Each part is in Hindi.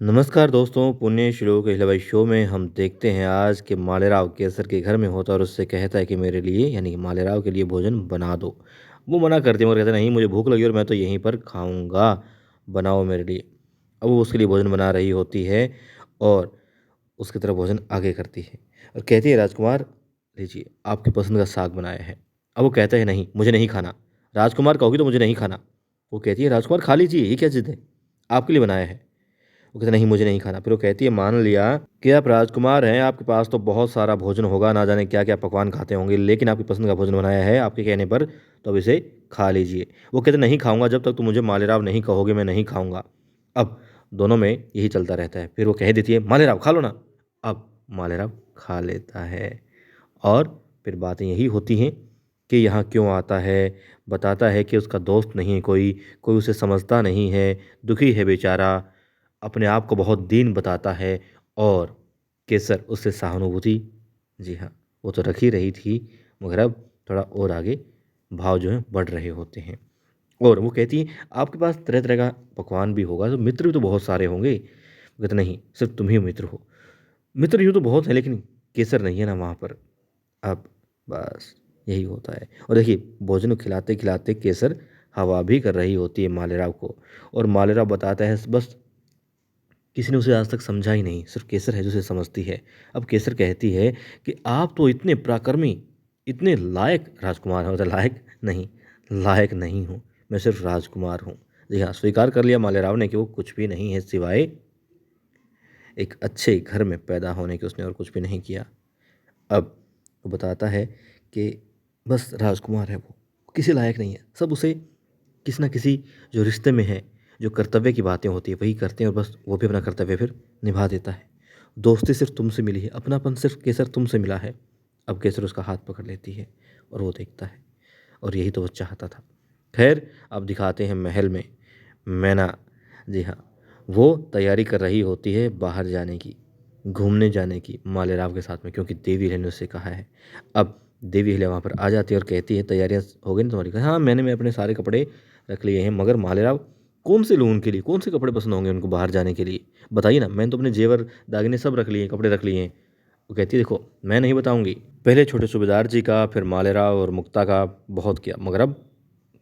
नमस्कार दोस्तों, पुण्य श्लोक अहिल्याबाई शो में हम देखते हैं आज कि मालेराव केसर के घर में होता है और उससे कहता है कि मेरे लिए यानी कि मालेराव के लिए भोजन बना दो। वो मना करती है और कहता है नहीं, मुझे भूख लगी और मैं तो यहीं पर खाऊंगा, बनाओ मेरे लिए। अब वो उसके लिए भोजन बना रही होती है और उसकी तरफ भोजन आगे करती है और कहती है, राजकुमार लीजिए आपकी पसंद का साग बनाया है। अब वो कहता है नहीं, मुझे नहीं खाना। राजकुमार कहोगी तो मुझे नहीं खाना। वो कहती है, राजकुमार खा लीजिए, ये क्या जिद है, आपके लिए बनाया है। वो कहता नहीं, मुझे नहीं खाना। फिर वो कहती है, मान लिया कि आप राजकुमार हैं, आपके पास तो बहुत सारा भोजन होगा, ना जाने क्या क्या पकवान खाते होंगे, लेकिन आपकी पसंद का भोजन बनाया है आपके कहने पर, तो अब इसे खा लीजिए। वो कहते नहीं खाऊंगा, जब तक तुम मुझे मालेराव नहीं कहोगे मैं नहीं खाऊंगा। अब दोनों में यही चलता रहता है। फिर वो कह देती है, मालेराव खा लो ना। अब मालेराव खा लेता है और फिर बातें यही होती हैं कि यहाँ क्यों आता है। बताता है कि उसका दोस्त नहीं है, कोई कोई उसे समझता नहीं है, दुखी है बेचारा, अपने आप को बहुत दीन बताता है। और केसर उससे सहानुभूति, जी हाँ, वो तो रख ही रही थी, मगर अब थोड़ा और आगे भाव जो है बढ़ रहे होते हैं। और वो कहती है, आपके पास तरह तरह का पकवान भी होगा, तो मित्र भी तो बहुत सारे होंगे। वो कहते नहीं, सिर्फ तुम ही मित्र हो। मित्र यूँ तो बहुत है, लेकिन केसर नहीं है ना वहाँ पर। अब बस यही होता है। और देखिए, भोजन खिलाते खिलाते केसर हवा भी कर रही होती है मालेराव को। और मालेराव बताता है, बस किसी ने उसे आज तक समझा ही नहीं, सिर्फ केसर है जो उसे समझती है। अब केसर कहती है कि आप तो इतने पराक्रमी, इतने लायक राजकुमार हैं। मतलब लायक नहीं, लायक नहीं हूँ, मैं सिर्फ राजकुमार हूँ। जी हाँ, स्वीकार कर लिया मालेराव ने कि वो कुछ भी नहीं है, सिवाय एक अच्छे घर में पैदा होने के, उसने और कुछ भी नहीं किया। अब वो बताता है कि बस राजकुमार है, वो किसी लायक नहीं है। सब उसे किसी न किसी जो रिश्ते में है, जो कर्तव्य की बातें होती है वही करते हैं, और बस वो भी अपना कर्तव्य फिर निभा देता है। दोस्ती सिर्फ तुमसे मिली है, अपनापन सिर्फ केसर तुमसे मिला है। अब केसर उसका हाथ पकड़ लेती है और वो देखता है, और यही तो वो चाहता था। खैर, अब दिखाते हैं महल में मैना। जी हाँ, वो तैयारी कर रही होती है बाहर जाने की, घूमने जाने की मालेराव के साथ में, क्योंकि देवी अहिल्या ने उससे कहा है। अब देवी अहिल्या वहाँ पर आ जाती है और कहती है, तैयारियाँ हो गई ना तुम्हारी? कहा, हाँ, मैंने अपने सारे कपड़े रख लिए हैं, मगर मालेराव कौन से लूँ उनके लिए, कौन से कपड़े पसंद होंगे उनको बाहर जाने के लिए, बताइए ना। मैंने तो अपने जेवर दागिने सब रख लिए हैं, कपड़े रख लिए हैं। वो कहती है, देखो मैं नहीं बताऊंगी, पहले छोटे सूबेदार जी का, फिर मालेराव और मुक्ता का बहुत किया, मगर अब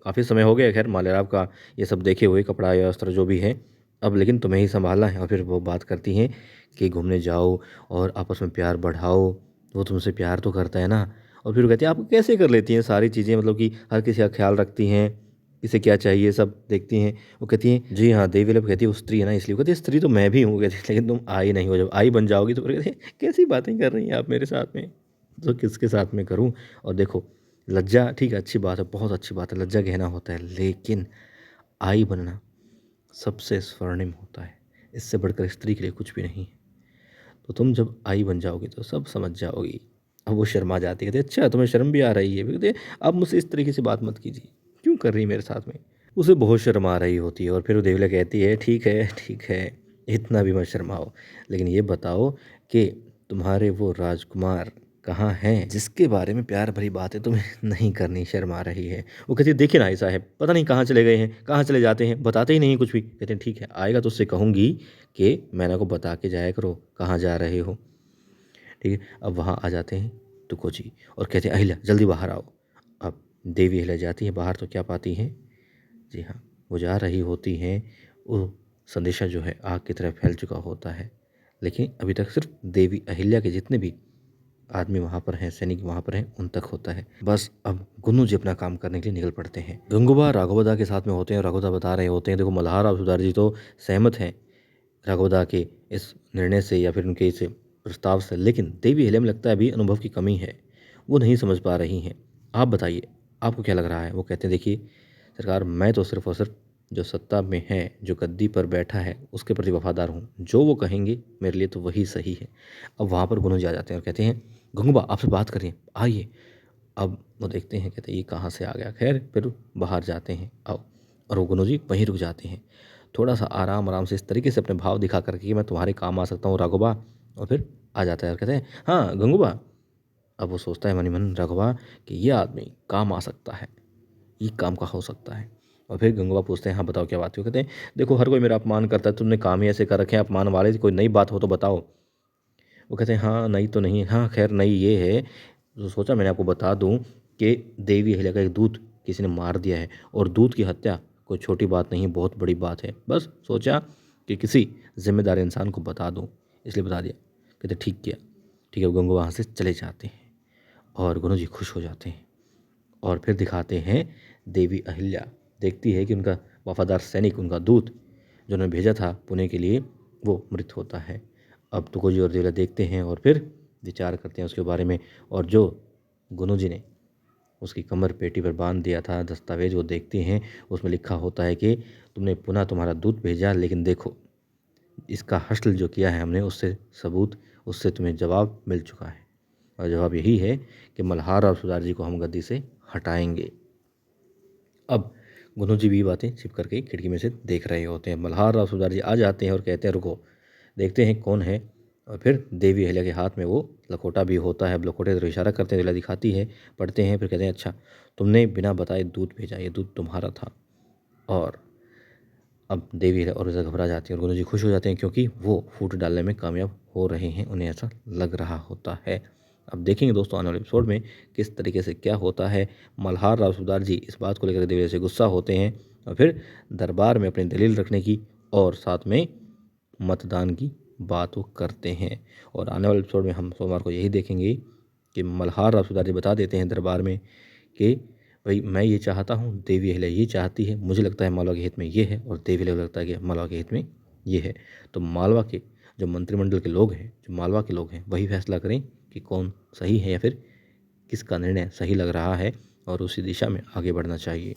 काफ़ी समय हो गया खैर मालेराव का ये सब देखे हुए, कपड़ा या वस्त्र जो भी है, अब लेकिन तुम्हें ही संभालना है। और फिर वो बात करती हैं कि घूमने जाओ और आपस में प्यार बढ़ाओ, वो तुमसे प्यार तो करता है ना। और फिर वो कहती है, आप कैसे कर लेती हैं सारी चीज़ें, मतलब कि हर किसी का ख्याल रखती हैं, इसे क्या चाहिए सब देखती हैं। वो कहती हैं, जी हाँ, देवी लव कहती है, वो स्त्री है ना इसलिए। वो कहती है, स्त्री तो मैं भी हूँ, कहती है, लेकिन तुम आई नहीं हो, जब आई बन जाओगी तो फिर कहती है, कैसी बातें कर रही हैं आप मेरे साथ में, तो किसके साथ में करूँ। और देखो, लज्जा ठीक है, अच्छी बात है, बहुत अच्छी बात है, लज्जा गहना होता है, लेकिन आई बनना सबसे स्वर्णिम होता है, इससे बढ़कर स्त्री के लिए कुछ भी नहीं है। तो तुम जब आई बन जाओगी तो सब समझ जाओगी। अब वो शर्मा जाती है, कहती है, अच्छा तुम्हें शर्म भी आ रही है? कहते हैं, अब मुझसे इस तरीके से बात मत कीजिए, क्यों कर रही है मेरे साथ में। उसे बहुत शर्म आ रही होती है। और फिर वो देवला कहती है, ठीक है ठीक है, इतना भी मत शर्माओ, लेकिन ये बताओ कि तुम्हारे वो राजकुमार कहाँ हैं, जिसके बारे में प्यार भरी बातें तुम्हें नहीं करनी शर्म आ रही है। वो कहती है, देखिए ना आई साहब, पता नहीं कहाँ चले गए हैं, कहाँ चले जाते हैं, बताते ही नहीं कुछ भी। कहते हैं, ठीक है, आएगा तो उससे कहूँगी कि मैंने को बता के जाया करो कहाँ जा रहे हो। ठीक है, अब वहाँ आ जाते हैं तुको जी और कहते हैं, अहिल्या जल्दी बाहर आओ। अब देवी अहिल्या जाती है बाहर, तो क्या पाती हैं, जी हाँ, वो जा रही होती हैं, वो संदेशा जो है आग की तरह फैल चुका होता है। लेकिन अभी तक सिर्फ देवी अहिल्या के जितने भी आदमी वहाँ पर हैं, सैनिक वहाँ पर हैं, उन तक होता है। बस अब गुन्नू जी अपना काम करने के लिए निकल पड़ते हैं। गंगूबा राघवदा के साथ में होते हैं और राघवदा बता रहे होते हैं, देखो मल्हार और सुधार जी तो सहमत हैं राघवदा के इस निर्णय से या फिर उनके इस प्रस्ताव से, लेकिन देवी अहिल्या में लगता है अभी अनुभव की कमी है, वो नहीं समझ पा रही हैं। आप बताइए, आपको क्या लग रहा है? वो कहते हैं, देखिए सरकार, मैं तो सिर्फ और सिर्फ जो सत्ता में है, जो गद्दी पर बैठा है, उसके प्रति वफादार हूँ, जो वो कहेंगे मेरे लिए तो वही सही है। अब वहाँ पर गुरु जी आ जाते हैं और कहते हैं, गंगूबा आपसे बात करिए, आइए। अब वो देखते हैं, कहते हैं, ये कहाँ से आ गया। खैर फिर बाहर जाते हैं, आओ। और वो गुरु जी वहीं रुक जाते हैं, थोड़ा सा आराम आराम से इस तरीके से अपने भाव दिखा करके कि मैं तुम्हारे काम आ सकता हूँ राघोबा। और फिर आ जाता है और कहते हैं, हाँ गंगूबा। अब वो सोचता है मनी मन राघवा कि ये आदमी काम आ सकता है, ये काम का हो सकता है। और फिर गंगूबा पूछते हैं, हाँ बताओ क्या बात है? वो कहते हैं, देखो हर कोई मेरा अपमान करता है, तुमने काम ही ऐसे कर रखे हैं अपमान वाले, कोई नई बात हो तो बताओ। वो कहते हैं, हाँ नई तो नहीं है, हाँ खैर नई ये है, तो सोचा मैंने आपको बता दूं कि देवी अहिल्या का एक दूत किसी ने मार दिया है, और दूत की हत्या कोई छोटी बात नहीं, बहुत बड़ी बात है, बस सोचा कि किसी जिम्मेदार इंसान को बता दूं, इसलिए बता दिया। कहते ठीक किया। ठीक है, वो गंगू वहाँ से चले जाते हैं और गुरु जी खुश हो जाते हैं। और फिर दिखाते हैं देवी अहिल्या देखती है कि उनका वफादार सैनिक, उनका दूत जो उन्होंने भेजा था पुणे के लिए, वो मृत होता है। अब तुकोजी और देवला देखते हैं और फिर विचार करते हैं उसके बारे में, और जो गुरु जी ने उसकी कमर पेटी पर बांध दिया था दस्तावेज, वो देखते हैं, उसमें लिखा होता है कि तुमने पुनः तुम्हारा दूत भेजा, लेकिन देखो इसका हश्ल जो किया है हमने, उससे सबूत, उससे तुम्हें जवाब मिल चुका है, और जवाब यही है कि मल्हार और सुधार जी को हम गद्दी से हटाएंगे। अब गुरु जी भी बातें छिप करके खिड़की में से देख रहे होते हैं। मल्हार राव सुधार जी आ जाते हैं और कहते हैं रुको, देखते हैं कौन है। और फिर देवी अहिल्या के हाथ में वो लखोटा भी होता है। अब लखोटे तरफ इशारा करते हैं, अहिल्या दिखाती है, पढ़ते हैं, फिर कहते हैं अच्छा तुमने बिना बताए दूध भेजा, ये दूध तुम्हारा था। और अब देवी और उसे घबरा जाती है और गुरु जी खुश हो जाते हैं, क्योंकि वो फूट डालने में कामयाब हो रहे हैं, उन्हें ऐसा लग रहा होता है। अब देखेंगे दोस्तों आने वाले एपिसोड में किस तरीके से क्या होता है। मल्हार राव सुधार जी इस बात को लेकर देवी से गुस्सा होते हैं और फिर दरबार में अपनी दलील रखने की और साथ में मतदान की बात वो करते हैं। और आने वाले एपिसोड में हम सोमवार को यही देखेंगे कि मल्हार राव सुधार जी बता देते हैं दरबार में कि भाई मैं ये चाहता हूँ, देवी अहिल्या ये चाहती है, मुझे लगता है मालवा के हित में ये है, और देवी अहिल्या को लगता है कि मालवा के हित में ये है। तो मालवा के जो मंत्रिमंडल के लोग हैं, जो मालवा के लोग हैं, वही फैसला करें कि कौन सही है या फिर किसका निर्णय सही लग रहा है, और उसी दिशा में आगे बढ़ना चाहिए।